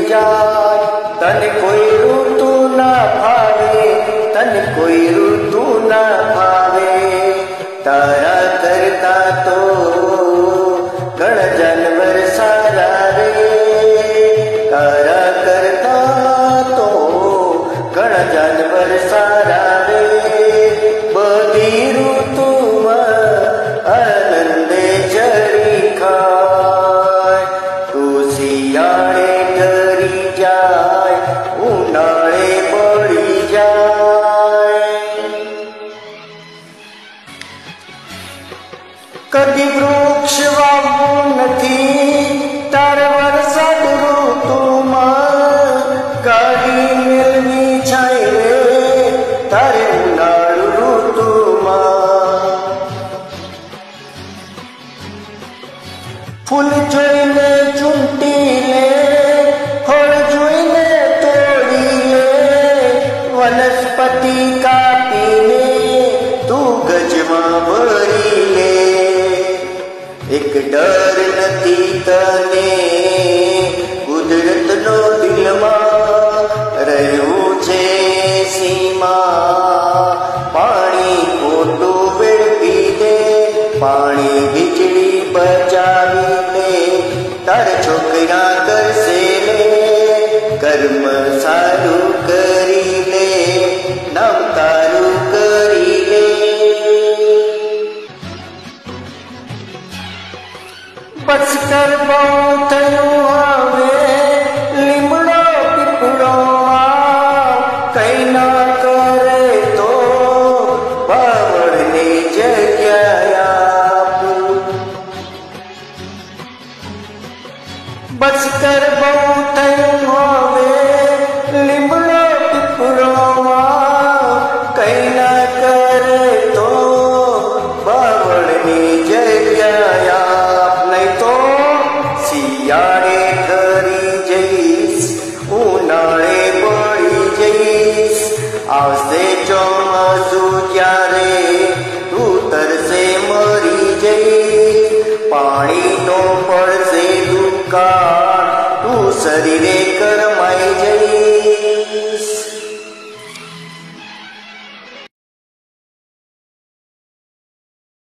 जाय। तने कोई ऋतु ना भावे, तने कोई ऋतु ना भावे। तारा करता तो गण जानवर सारा रे, तारा करता तो गण जानवर सारा रे। बधी ऋतुमां आनंदे चरी खाय। तू शियाळे ठरी जाय, उन्हाळे बळी जाय। कदी वृक्ष वावू नथी तारे वरसाद ऋतुमां। गाडी मेलवी छाय रे तारे उन्हाळू ऋतुमां। फूल जोईने चूंटी ले, फळ जोईने तोडी ले। वनस्पति कापीने तू गजमां भरी ले। एक डर नथी तने कुदरतनो दिलमां रह्યું છે સીમા। પાણી ખોટું વેડફી દે, પાણી વીજળી બચાવી લે। તાર છોકરા કરશે લે, કર્મ સારું કરી લે, નામ તારું કરી લે। बस कर बહુ થયું હવે, લીમડો પીપળો કઈ ના કરે તો બાવળની જગ્યા આપ। बस कर બહુ થયું હવે, લીમડો પીપળો કઈ ના કરે તો બાવળની જગ્યા આપ। નહીં તો શિયાળે ઠરી જઈશ, ઉનાળે બળી જઈશ। આવશે ચોમાસું જ્યારે તું તરસે મરી જઈશ। પાણીનો પડશે દુકાળ, તું શરીરે કરમાઈ જઈશ।